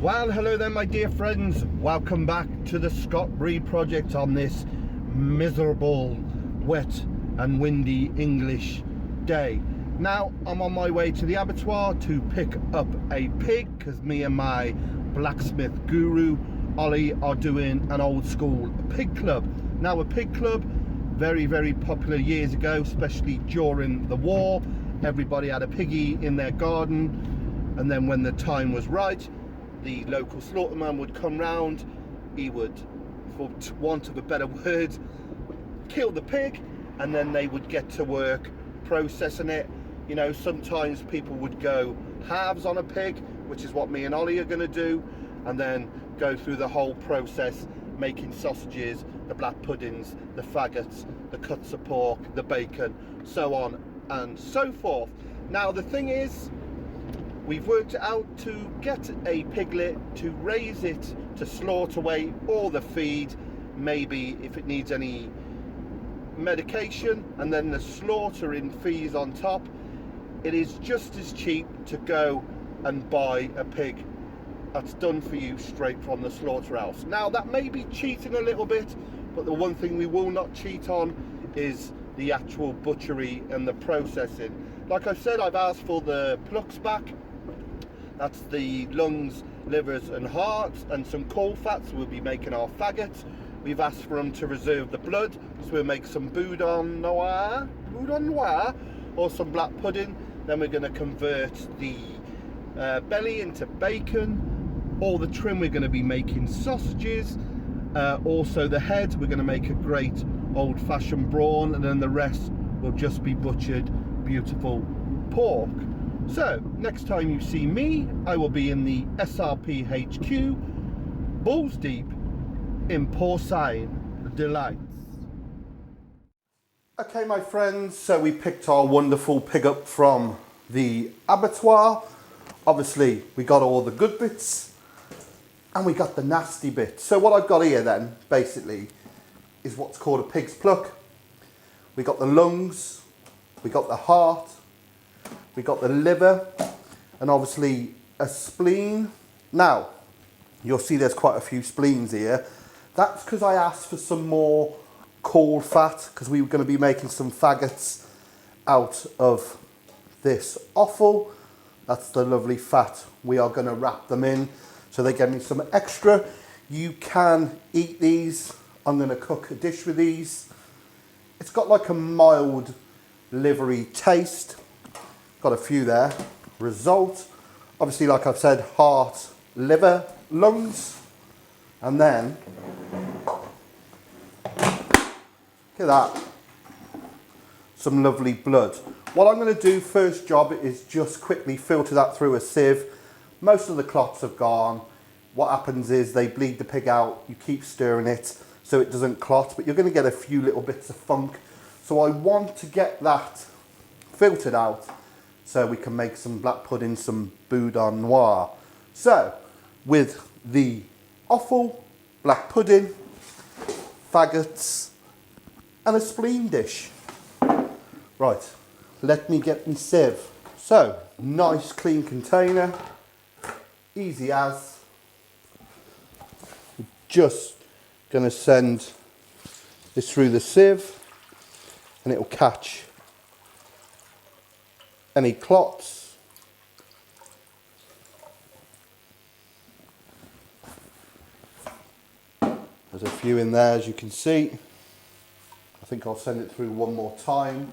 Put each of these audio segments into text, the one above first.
Well, hello there my dear friends, welcome back to the Scott Breed project on this miserable, wet and windy English day. Now I'm on my way to the abattoir to pick up a pig because me and my blacksmith guru Ollie are doing an old school pig club. Now a pig club, very popular years ago, especially during the war. Everybody had a piggy in their garden, and then when the time was right, the local slaughterman would come round, he would, for want of a better word, kill the pig, and then they would get to work processing it. You know, sometimes people would go halves on a pig, which is what me and Ollie are going to do, and then go through the whole process, making sausages, the black puddings, the faggots, the cuts of pork, the bacon, so on and so forth. Now the thing is, we've worked it out to get a piglet, to raise it, to slaughter away all the feed, maybe if it needs any medication, and then the slaughtering fees on top. It is just as cheap to go and buy a pig that's done for you straight from the slaughterhouse. Now that may be cheating a little bit, but the one thing we will not cheat on is the actual butchery and the processing. Like I said, I've asked for the plucks back. That's the lungs, livers and hearts, and some caul fats. We'll be making our faggots. We've asked for them to reserve the blood, so we'll make some boudin noir, or some black pudding. Then we're going to convert the belly into bacon. All the trim, we're going to be making sausages. Also the head, we're going to make a great old-fashioned brawn, and then the rest will just be butchered, beautiful pork. So, next time you see me, I will be in the SRP HQ, balls deep in porcine delights. Okay, my friends, so we picked our wonderful pig up from the abattoir. Obviously, we got all the good bits and we got the nasty bits. So what I've got here then, basically, is what's called a pig's pluck. We got the lungs, we got the heart, we got the liver, and obviously a spleen. Now, you'll see there's quite a few spleens here. That's because I asked for some more caul fat, because we were going to be making some faggots out of this offal. That's the lovely fat we are going to wrap them in, so they give me some extra. You can eat these. I'm going to cook a dish with these. It's got like a mild livery taste. Got a few there. Result, obviously, like I've said, heart, liver, lungs, and then look at that, some lovely blood. What I'm going to do first job is just quickly filter that through a sieve. Most of the clots have gone. What happens is they bleed the pig out. You keep stirring it so it doesn't clot, but you're going to get a few little bits of funk. So I want to get that filtered out so we can make some black pudding, some boudin noir. So with the offal, black pudding, faggots and a spleen dish. Right, let me get my sieve. So, nice clean container, easy as. Just gonna send this through the sieve and it'll catch any clots. There's a few in there, as you can see. I think I'll send it through one more time,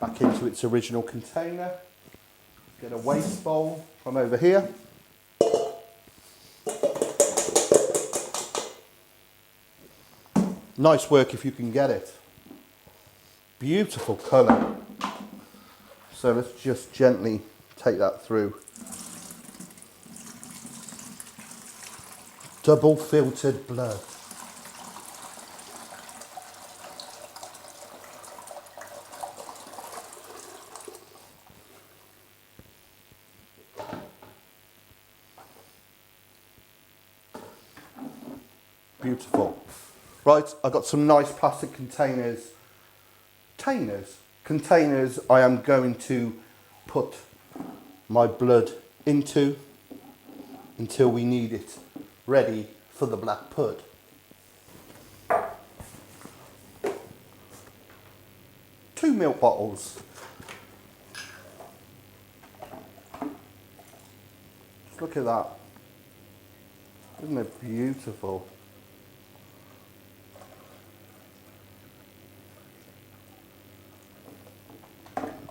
back into its original container. Get a waste bowl from over here. Nice work if you can get it. Beautiful colour. So let's just gently take that through. Double filtered blood. Beautiful. Right, I've got some nice plastic containers containers I am going to put my blood into until we need it ready for the black pud. Two milk bottles. Just look at that. Isn't it beautiful?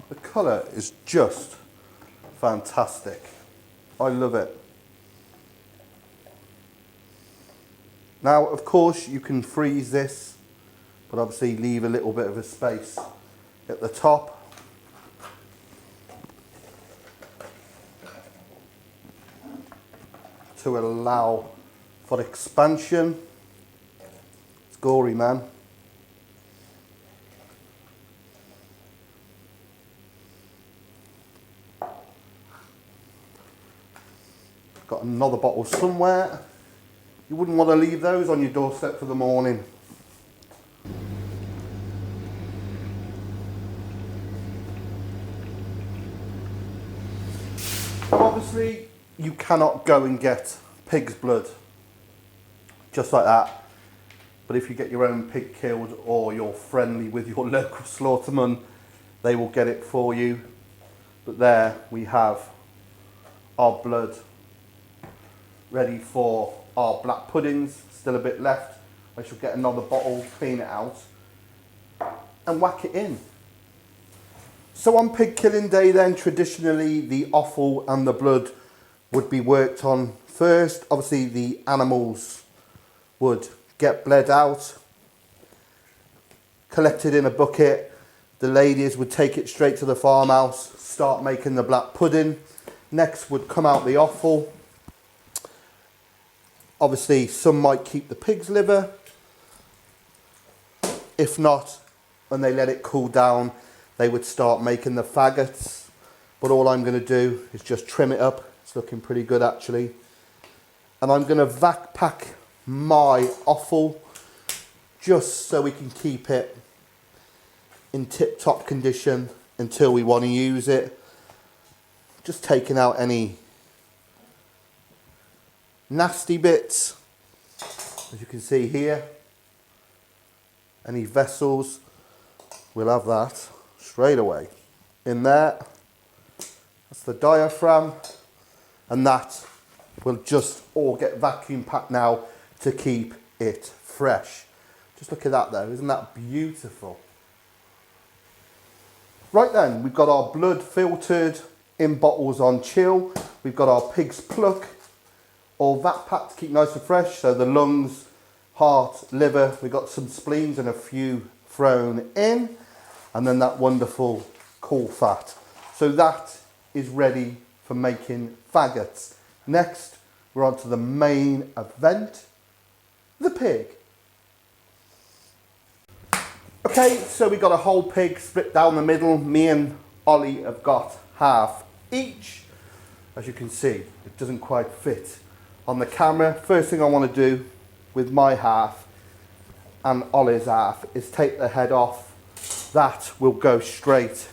The colour is just fantastic. I love it. Now, of course, you can freeze this, but obviously leave a little bit of a space at the top. To allow for expansion. It's gory, man. Got another bottle somewhere. You wouldn't want to leave those on your doorstep for the morning. Obviously, you cannot go and get pig's blood just like that. But if you get your own pig killed or you're friendly with your local slaughterman, they will get it for you. But there we have our blood ready for our black puddings. Still a bit left. I shall get another bottle, clean it out and whack it in. So on pig killing day then, traditionally the offal and the blood would be worked on first. Obviously the animals would get bled out, collected in a bucket. The ladies would take it straight to the farmhouse, start making the black pudding. Next would come out the offal. Obviously some might keep the pig's liver. If not, when they let it cool down, they would start making the faggots. But all I'm going to do is just trim it up. It's looking pretty good actually. And I'm going to vac pack my offal just so we can keep it in tip-top condition until we want to use it. Just taking out any nasty bits, as you can see here. Any vessels, we'll have that straight away in there. That's the diaphragm, and that will just all get vacuum packed now to keep it fresh. Just look at that though, isn't that beautiful? Right then, we've got our blood filtered in bottles on chill. We've got our pig's pluck, all vac packed to keep nice and fresh. So the lungs, heart, liver, we've got some spleens and a few thrown in. And then that wonderful cool fat. So that is ready for making faggots. Next, we're on to the main event, the pig. Okay, so we got a whole pig split down the middle. Me and Ollie have got half each. As you can see, it doesn't quite fit on the camera. First thing I want to do with my half and Ollie's half is take the head off. That will go straight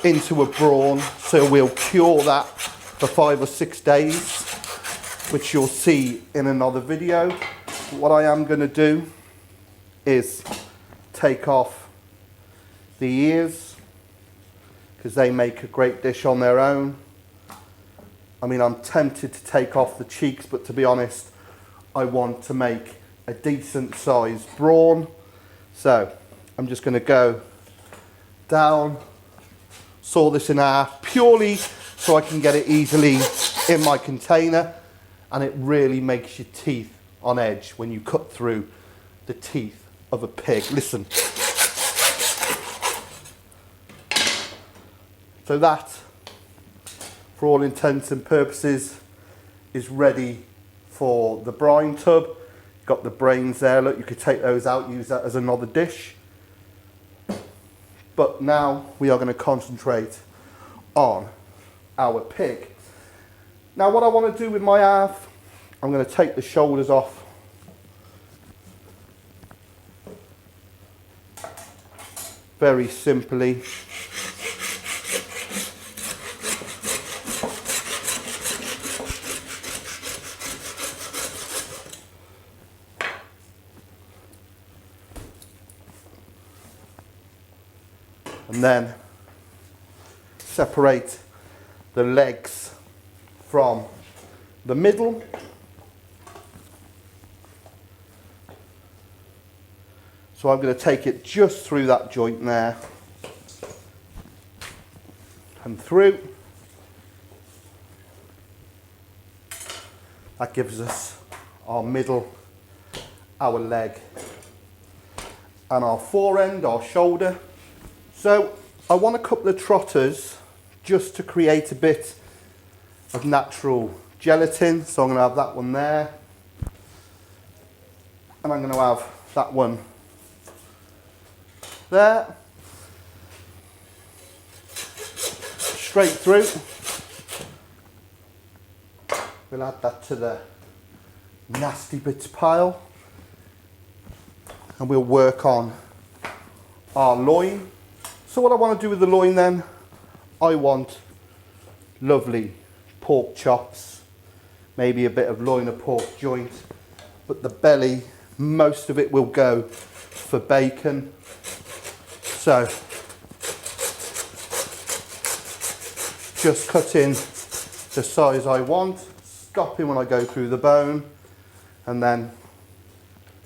into a brawn, so we'll cure that for 5 or 6 days, which you'll see in another video. What I am going to do is take off the ears, because they make a great dish on their own. I mean, I'm tempted to take off the cheeks, but to be honest, I want to make a decent sized brawn. So I'm just going to go down, saw this in half, purely so I can get it easily in my container. And it really makes your teeth on edge when you cut through the teeth of a pig. Listen. So that, for all intents and purposes, is ready for the brine tub. Got the brains there, look, you could take those out, use that as another dish. But now we are going to concentrate on our pig. Now what I want to do with my half, I'm going to take the shoulders off. very simply and then separate the legs from the middle. So I'm going to take it just through that joint there and through. That gives us our middle, our leg and our fore end, our shoulder. So I want a couple of trotters just to create a bit of natural gelatin. So I'm going to have that one there and I'm going to have that one there, straight through. We'll add that to the nasty bits pile and we'll work on our loin. So what I want to do with the loin then, I want lovely pork chops, maybe a bit of loin of pork joint, but the belly, most of it will go for bacon. So just cut in the size I want, stopping when I go through the bone, and then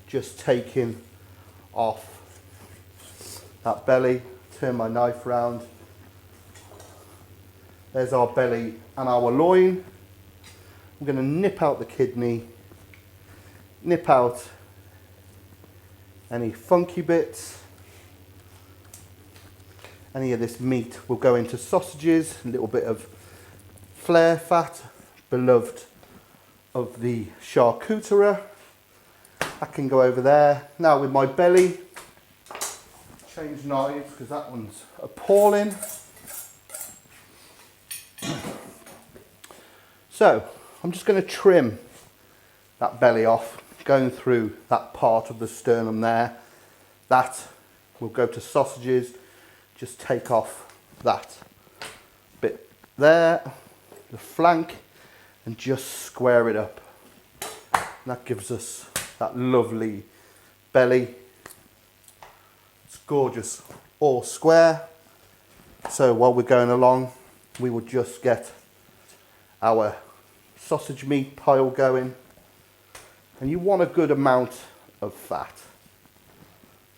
just taking off that belly, turn my knife round. There's our belly and our loin. I'm going to nip out the kidney, nip out any funky bits. Any of this meat will go into sausages, a little bit of flare fat, beloved of the charcuterie. That can go over there. Now with my belly, change knives because that one's appalling. So I'm just going to trim that belly off, going through that part of the sternum there. That will go to sausages. Just take off that bit there, the flank, and just square it up. And that gives us that lovely belly. It's gorgeous, all square. So while we're going along, we will just get our sausage meat pile going. And you want a good amount of fat.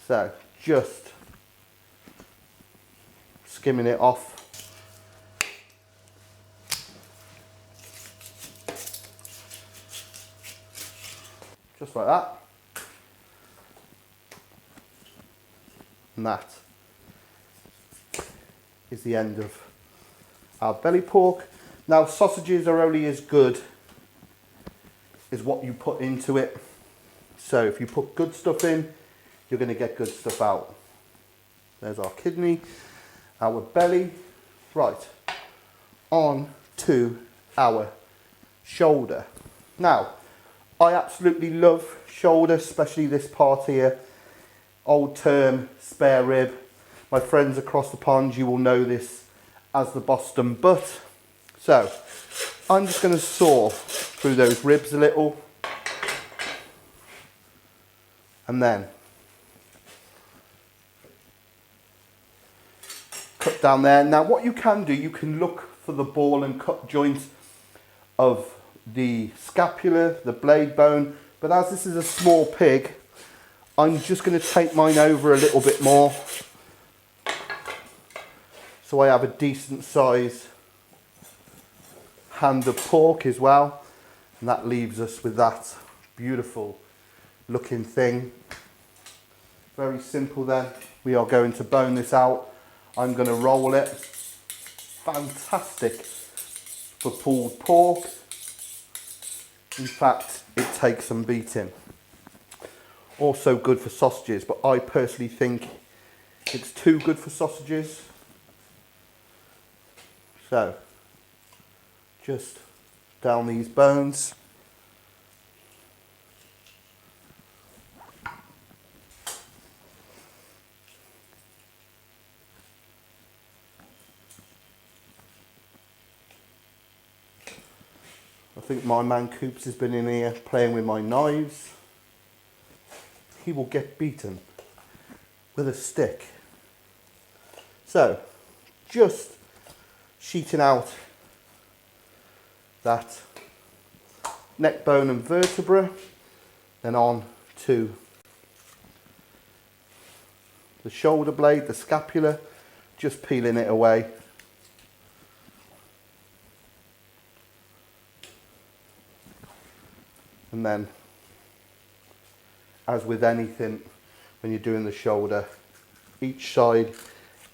So just skimming it off. Just like that. And that is the end of our belly pork. Now sausages are only as good as what you put into it. So if you put good stuff in, you're going to get good stuff out. There's our kidney, our belly. Right, on to our shoulder. Now, I absolutely love shoulder, especially this part here. Old term, spare rib. My friends across the pond, you will know this as the Boston butt. So, I'm just going to saw through those ribs a little. And then cut down there. Now what you can do, you can look for the ball and cut joint of the scapula, the blade bone, but as this is a small pig, I'm just going to take mine over a little bit more so I have a decent size hand of pork as well, and that leaves us with that beautiful looking thing. Very simple then. We are going to bone this out. I'm going to roll it. Fantastic for pulled pork. In fact, it takes some beating. Also good for sausages, but I personally think it's too good for sausages. So, just down these bones. think my man Coops has been in here playing with my knives. He will get beaten with a stick. So, just sheeting out that neck bone and vertebra, then on to the shoulder blade, the scapula, just peeling it away. And then, as with anything, when you're doing the shoulder, each side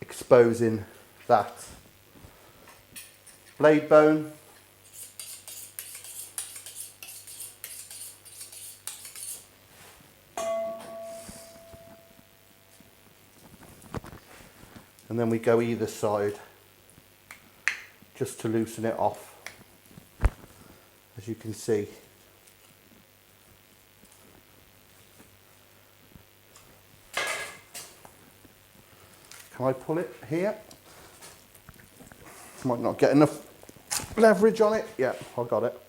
exposing that blade bone. And then we go either side just to loosen it off, as you can see. Can I pull it here? Might not get enough leverage on it. Yeah, I got it.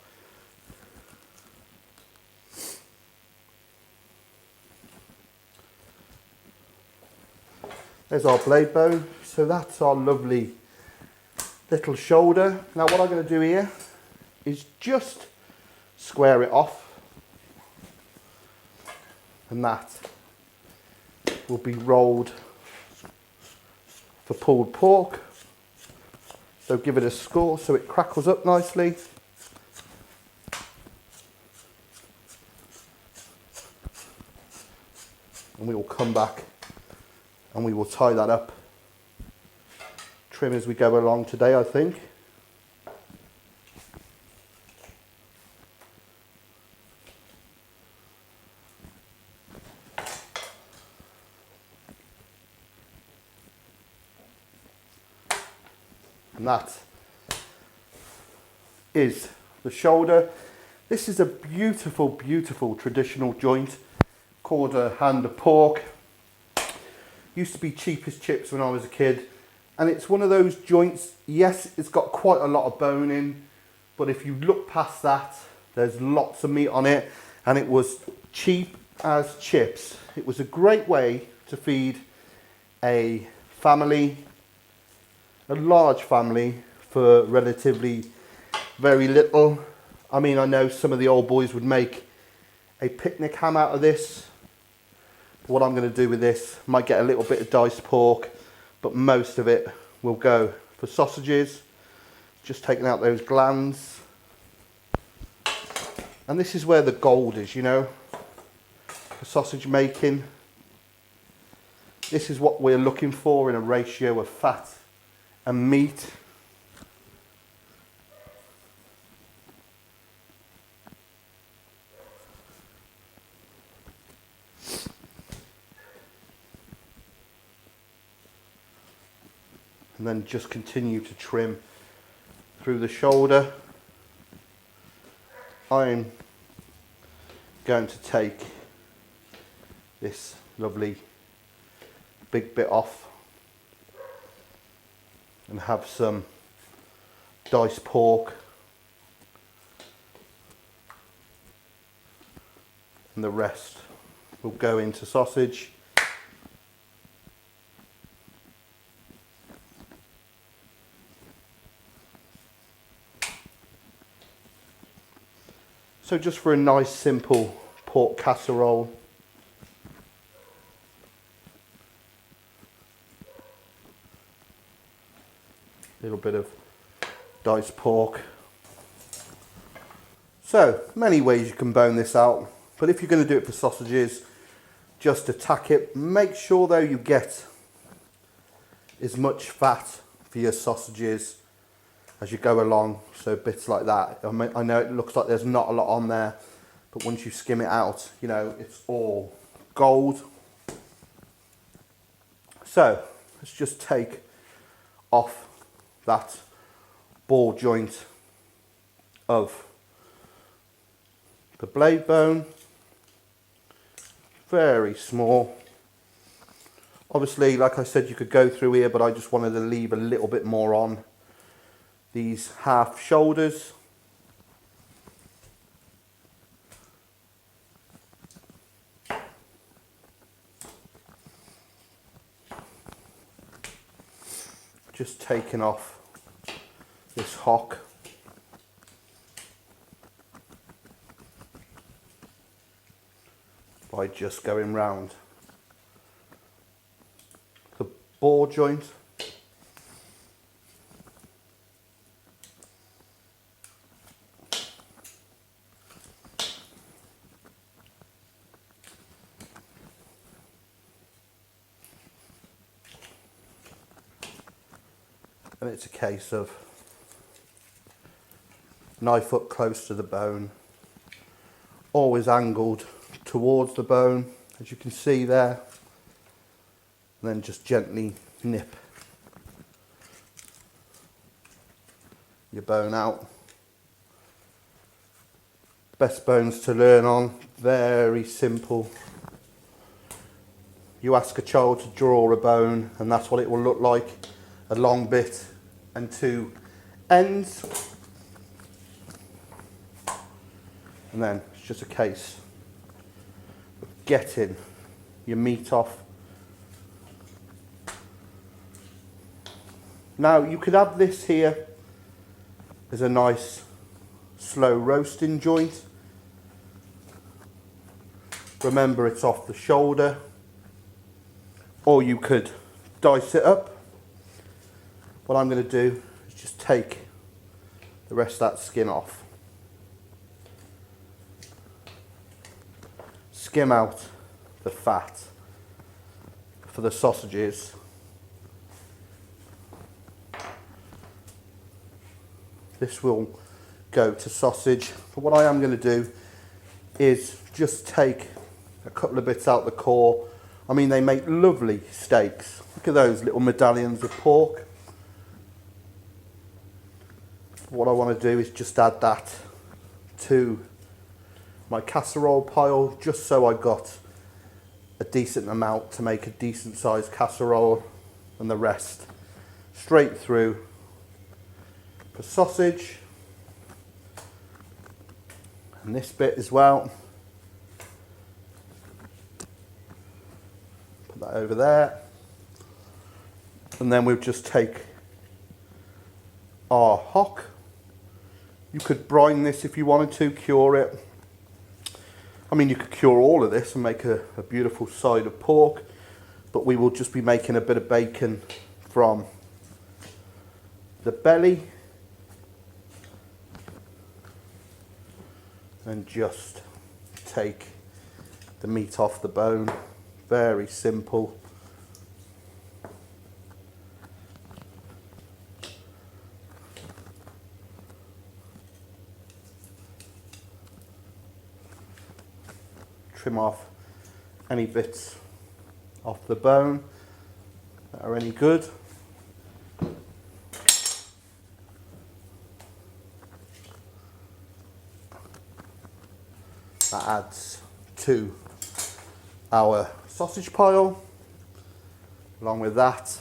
There's our blade bone. So that's our lovely little shoulder. Now what I'm going to do here is just square it off, and that will be rolled for pulled pork. So give it a score so it crackles up nicely. And we will come back and we will tie that up. Trim as we go along today, I think. And that is the shoulder. This is a beautiful, beautiful traditional joint called a hand of pork. Used to be cheap as chips when I was a kid. And it's one of those joints, yes, it's got quite a lot of bone in, but if you look past that, there's lots of meat on it, and it was cheap as chips. It was a great way to feed a family, a large family, for relatively very little. I mean, I know some of the old boys would make a picnic ham out of this. What I'm going to do with this, might get a little bit of diced pork, but most of it will go for sausages. Just taking out those glands. And this is where the gold is, you know, for sausage making. This is what we're looking for in a ratio of fat and meat. And then just continue to trim through the shoulder. I'm going to take this lovely big bit off and have some diced pork, and the rest will go into sausage. So just for a nice simple pork casserole. A little bit of diced pork. So many ways you can bone this out, but if you're going to do it for sausages, just attack it. Make sure though you get as much fat for your sausages as you go along, so bits like that. I know it looks like there's not a lot on there, but once you skim it out, you know, it's all gold. So let's just take off that ball joint of the blade bone. Very small. Obviously, like I said, you could go through here, but I just wanted to leave a little bit more on these half shoulders. just taking off this hock. By just going round the bore joint. And it's a case of knife up close to the bone, always angled towards the bone, as you can see there, and then just gently nip your bone out. Best bones to learn on, very simple. You ask a child to draw a bone and that's what it will look like, a long bit and two ends, and then it's just a case of getting your meat off. Now you could have this here as a nice slow roasting joint. Remember, it's off the shoulder, or you could dice it up. What I'm going to do is just take the rest of that skin off. Skim out the fat for the sausages. This will go to sausage. But what I am going to do is just take a couple of bits out the core. I mean, they make lovely steaks. Look at those little medallions of pork. What I want to do is just add that to my casserole pile, just so I got a decent amount to make a decent sized casserole, and the rest straight through for sausage. And this bit as well. Put that over there. And then we'll just take our hock. You could brine this if you wanted to, cure it. I mean, you could cure all of this and make a beautiful side of pork, but we will just be making a bit of bacon from the belly. And just take the meat off the bone. Very simple. Trim off any bits off the bone that are any good. That adds to our sausage pile, along with that.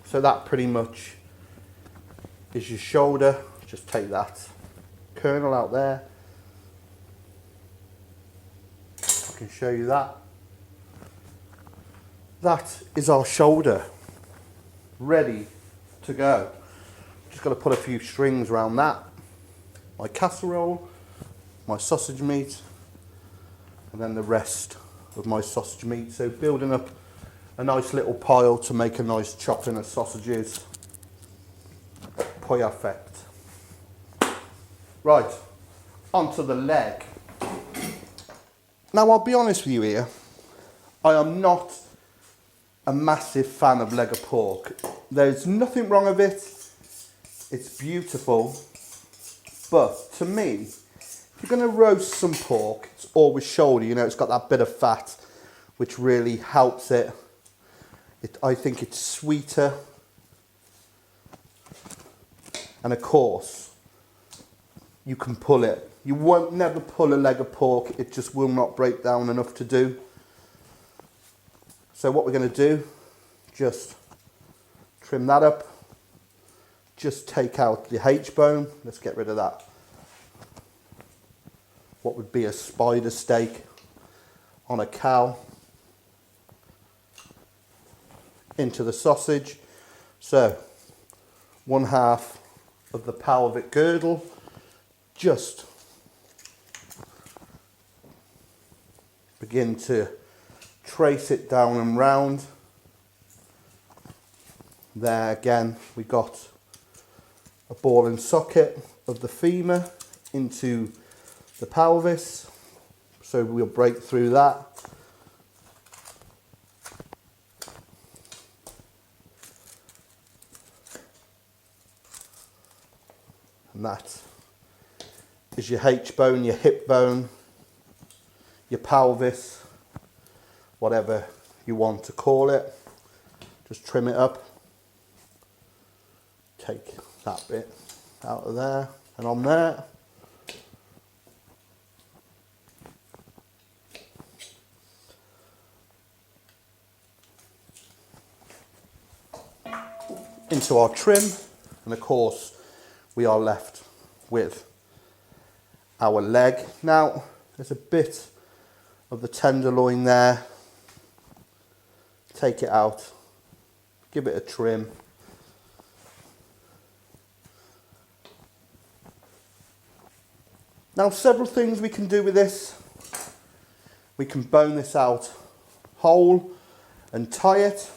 So that pretty much is your shoulder. Just take that kernel out there. I can show you that. That is our shoulder, ready to go. Just got to put a few strings around that. My casserole, my sausage meat, and then the rest of my sausage meat. So building up a nice little pile to make a nice chopping of sausages. Perfect. Right, onto the leg. Now I'll be honest with you here, I am not a massive fan of leg of pork. There's nothing wrong with it, it's beautiful, but to me, if you're going to roast some pork, it's always shoulder. You know, it's got that bit of fat, which really helps it. I think it's sweeter. And of course, you can pull it. You won't never pull a leg of pork. It just will not break down enough to do. So what we're going to do, just trim that up. Just take out the H-bone. Let's get rid of that. What would be a spider steak on a cow. into the sausage. So 1/2 of the pelvic girdle, just begin to trace it down and round. There again, we got a ball and socket of the femur into the pelvis, so we'll break through that. And that is your H-bone, your hip bone, your pelvis, whatever you want to call it. Just trim it up. Take that bit out of there and on there. Into our trim, and of course we are left with our leg. Now there's a bit of the tenderloin there. Take it out, give it a trim. Now several things we can do with this. We can bone this out whole and tie it,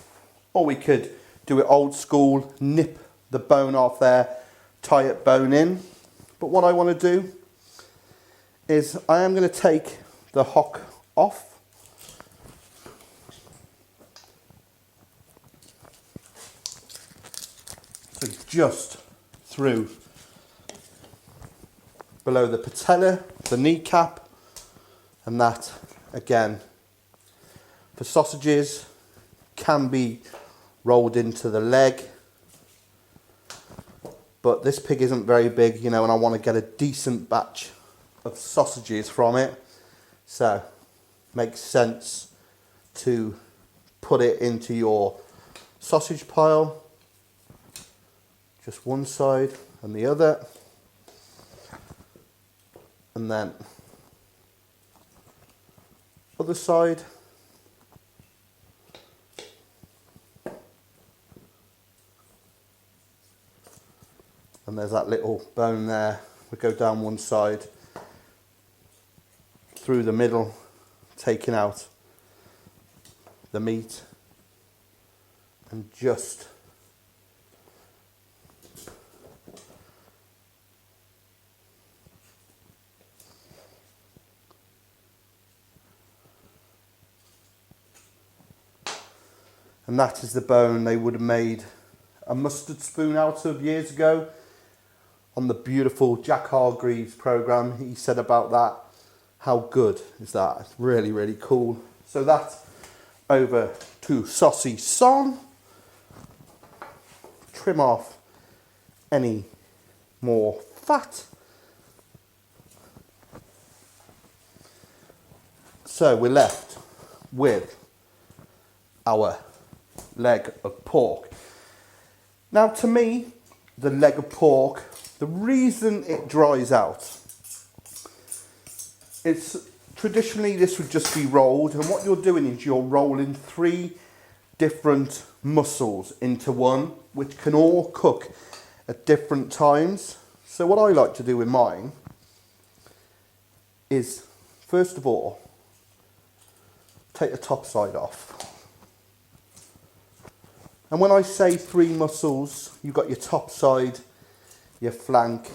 or we could do it old school, nip the bone off there, tie it bone in. But what I want to do is I am going to take the hock off. So just through below the patella, the kneecap, and that again for sausages can be rolled into the leg, but this pig isn't very big, you know, and I want to get a decent batch of sausages from it, so makes sense to put it into your sausage pile, just one side and the other, and then other side. And there's that little bone there. We go down one side, through the middle, taking out the meat, and just and that is the bone they would have made a mustard spoon out of years ago. On the beautiful Jack Hargreaves programme, he said about that. How good is that? It's really, really cool. So that's over to saucisson. Trim off any more fat. So we're left with our leg of pork. Now to me, the leg of pork, the reason it dries out, it's traditionally this would just be rolled, and what you're doing is you're rolling 3 different muscles into one, which can all cook at different times. So what I like to do with mine is, first of all, take the top side off. And when I say 3 muscles, you've got your top side, your flank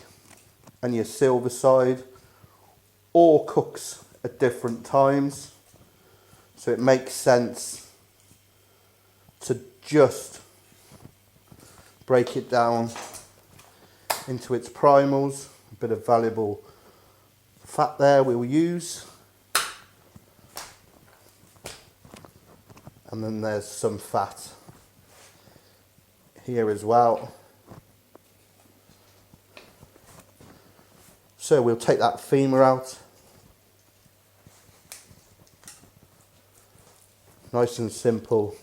and your silver side, all cooks at different times, so it makes sense to just break it down into its primals. A bit of valuable fat there we'll use, and then there's some fat here as well. So we'll take that femur out. Nice and simple,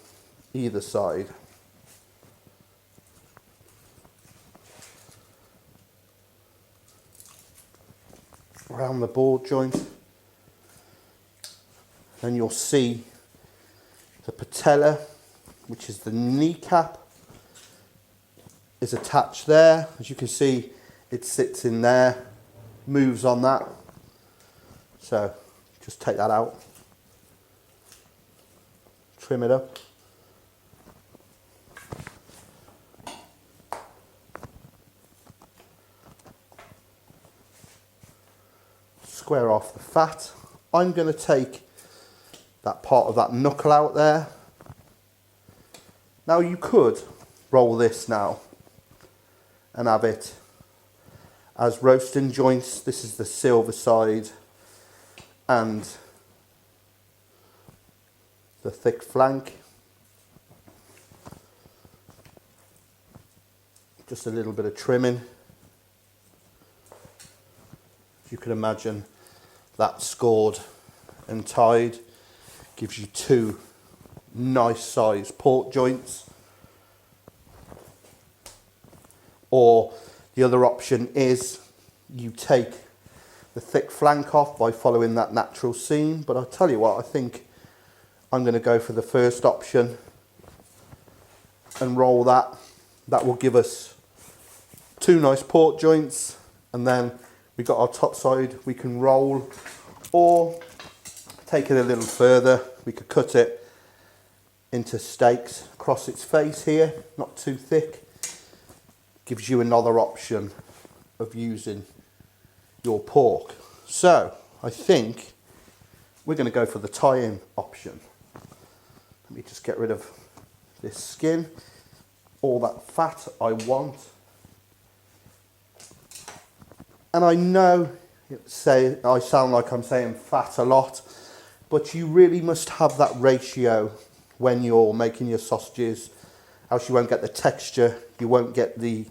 either side. Around the ball joint. Then you'll see the patella which is the kneecap, is attached there. As you can see, it sits in there, moves on that. So just take that out, trim it up. Square off the fat. I'm going to take that part of that knuckle out there. Now you could roll this now and have it as roasting joints. This is the silver side and the thick flank. Just a little bit of trimming. You can imagine that scored and tied gives you two nice sized pork joints. Or the other option is you take the thick flank off by following that natural seam, but I'll tell you what, I think I'm going to go for the first option and roll that. That will give us two nice pork joints, and then we've got our top side we can roll, or take it a little further, we could cut it into steaks across its face here, not too thick. Gives you another option of using your pork. So I think we're going to go for the tie-in option. Let me just get rid of this skin, all that fat I want. And I know I sound like I'm saying fat a lot, but you really must have that ratio when you're making your sausages, else you won't get the texture, you won't get the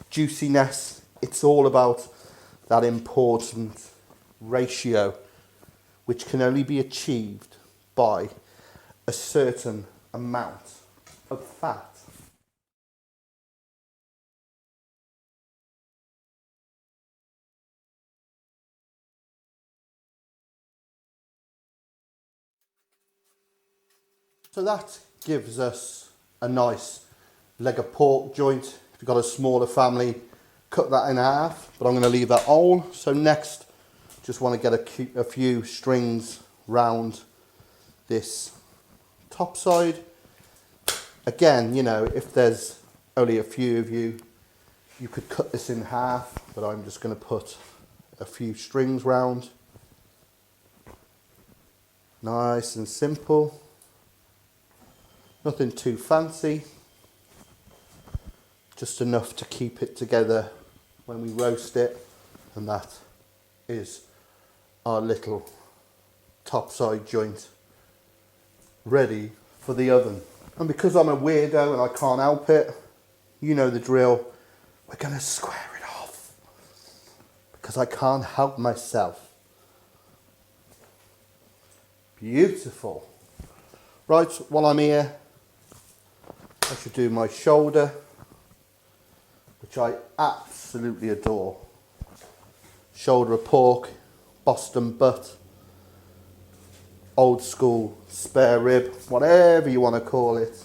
juiciness. It's all about that important ratio, which can only be achieved by a certain amount of fat. So that gives us a nice leg of pork joint. If you've got a smaller family, cut that in half, but I'm going to leave that whole. So next, just want to get a few strings round this top side. Again, you know, if there's only a few of you, you could cut this in half, but I'm just going to put a few strings round. Nice and simple. Nothing too fancy, just enough to keep it together when we roast it, and that is our little top side joint ready for the oven. And because I'm a weirdo and I can't help it, you know the drill, we're going to square it off because I can't help myself. Beautiful. Right, while I'm here, I should do my shoulder, which I absolutely adore. Shoulder of pork, Boston butt, old school spare rib, whatever you want to call it.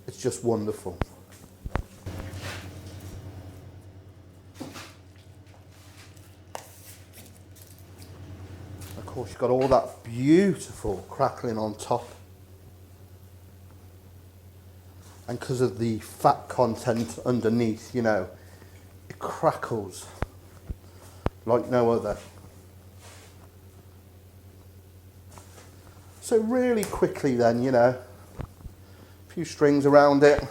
It's just wonderful. Of course, you've got all that beautiful crackling on top. And because of the fat content underneath, you know, it crackles like no other. So really quickly then, you know, a few strings around it.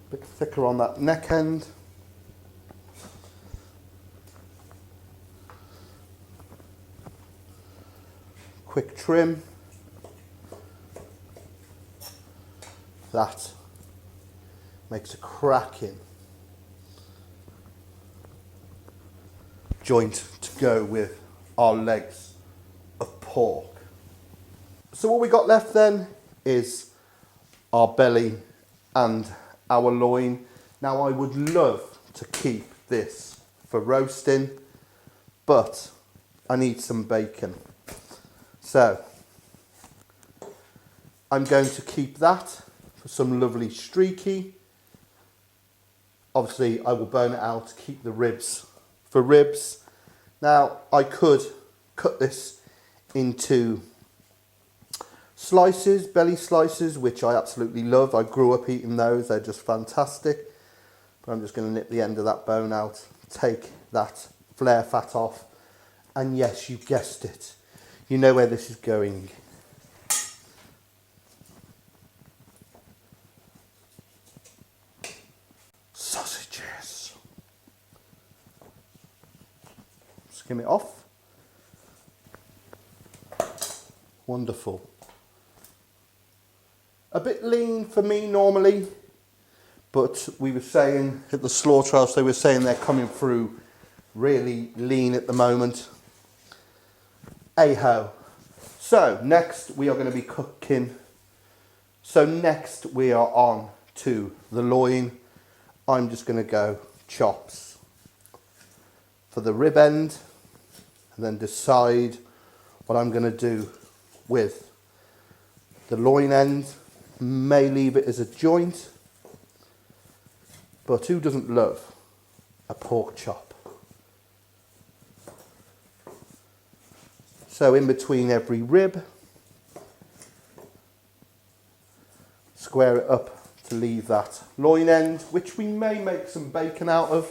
A bit thicker on that neck end. Quick trim. That makes a cracking joint to go with our legs of pork. So what we got left then is our belly and our loin. Now I would love to keep this for roasting, but I need some bacon. So I'm going to keep that for some lovely streaky. Obviously I will bone it out to keep the ribs for ribs. Now I could cut this into slices, belly slices, which I absolutely love. I grew up eating those, they're just fantastic. But I'm just going to nip the end of that bone out, take that flare fat off, and yes, you guessed it, you know where this is going. Sausages. Skim it off. Wonderful. A bit lean for me normally, but we were saying at the slaughterhouse, they were saying they're coming through really lean at the moment. Hey-ho. So next we are going to be cooking. So next we are on to the loin. I'm just going to go chops for the rib end and then decide what I'm going to do with the loin end. May leave it as a joint, but who doesn't love a pork chop? So in between every rib, square it up to leave that loin end, which we may make some bacon out of.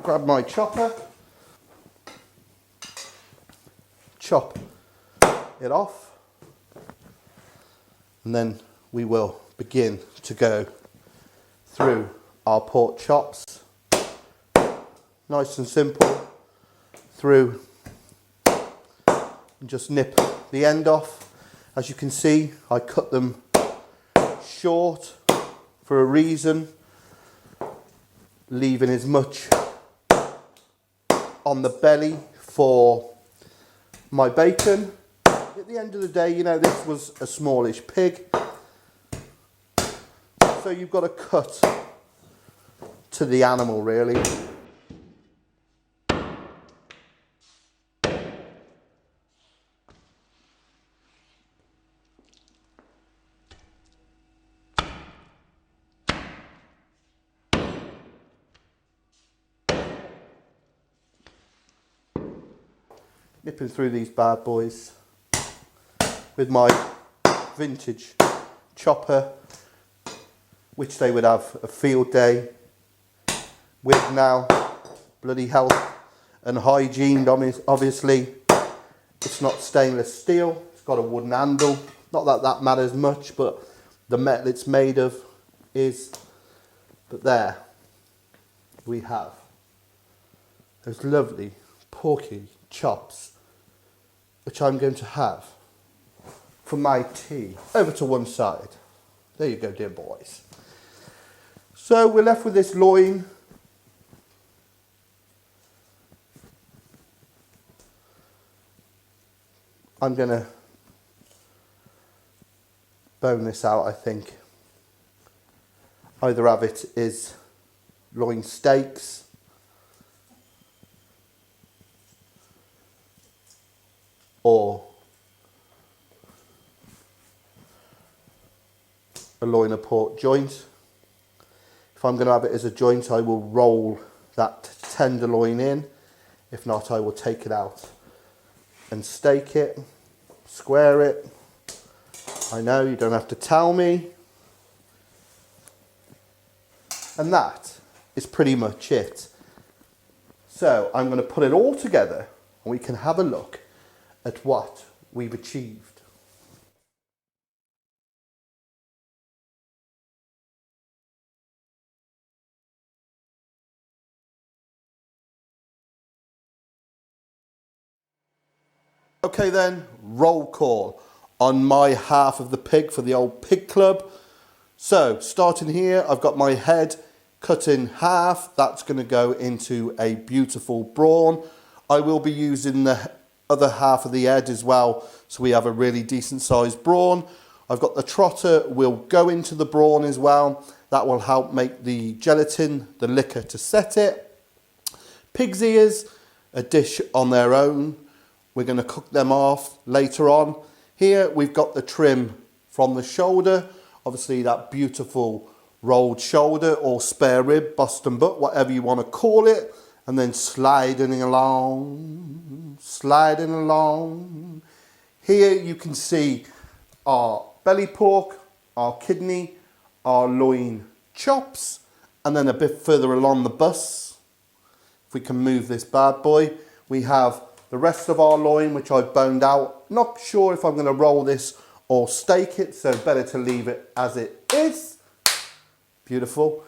Grab my chopper, chop it off, and then we will begin to go through our pork chops. Nice and simple, through, and just nip the end off. As you can see, I cut them short for a reason, leaving as much on the belly for my bacon. At the end of the day, you know, this was a smallish pig, so you've got to cut to the animal really. Nipping through these bad boys with my vintage chopper, which they would have a field day with now. Bloody health and hygiene, obviously. It's not stainless steel, it's got a wooden handle. Not that that matters much, but the metal it's made of is. But there we have those lovely porky chops, which I'm going to have for my tea. Over to one side. There you go, dear boys. So we're left with this loin. I'm going to bone this out, I think. Either have it as loin steaks, or a loin of pork joint. If I'm going to have it as a joint, I will roll that tenderloin in. If not, I will take it out and steak it, square it. I know, you don't have to tell me. And that is pretty much it. So I'm going to put it all together and we can have a look at what we've achieved. Okay then, roll call on my half of the pig for the old pig club. So starting here, I've got my head cut in half. That's going to go into a beautiful brawn. I will be using the other half of the head as well, so we have a really decent sized brawn. I've got the trotter will go into the brawn as well. That will help make the gelatin, the liquor to set it. Pig's ears, a dish on their own. we're going to cook them off later on. Here we've got the trim from the shoulder, obviously that beautiful rolled shoulder or spare rib, bust and butt, whatever you want to call it, and then sliding along. Here you can see our belly pork, our kidney, our loin chops, and then a bit further along the bus, if we can move this bad boy, we have the rest of our loin, which I've boned out. Not sure if I'm going to roll this or steak it, so better to leave it as it is. Beautiful.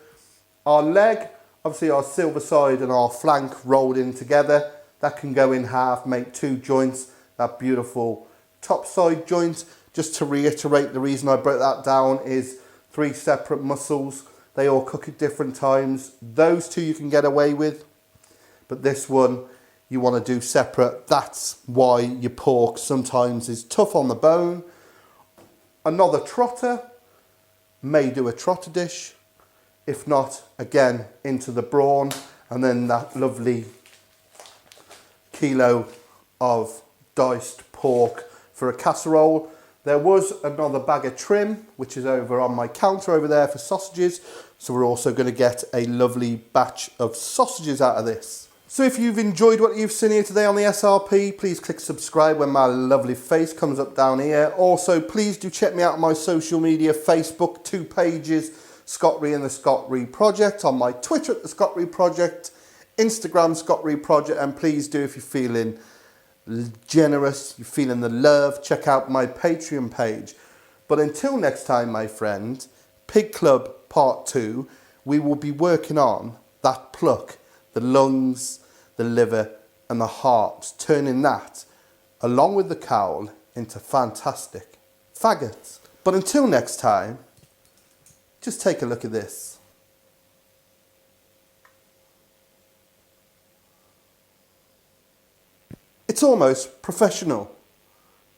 Our leg, obviously our silver side and our flank rolled in together. That can go in half, make two joints. That beautiful top side joint. Just to reiterate, the reason I broke that down is 3 separate muscles. They all cook at different times. Those two you can get away with, but this one you want to do separate. That's why your pork sometimes is tough on the bone. Another trotter, may do a trotter dish. If not, again, into the brawn, and then that lovely kilo of diced pork for a casserole. There was another bag of trim, which is over on my counter over there for sausages. So we're also going to get a lovely batch of sausages out of this. So if you've enjoyed what you've seen here today on the SRP, please click subscribe when my lovely face comes up down here. Also, please do check me out on my social media, Facebook, 2 pages, Scott Ree and the Scott Ree Project, on my Twitter at the Scott Ree Project, Instagram Scott Ree Project, and please do, if you're feeling generous, you're feeling the love, check out my Patreon page. But until next time, my friend, Pig Club Part 2, we will be working on that pluck, the lungs, the liver and the heart, turning that, along with the cowl, into fantastic faggots. But until next time, just take a look at this. It's almost professional.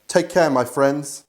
Take care, my friends.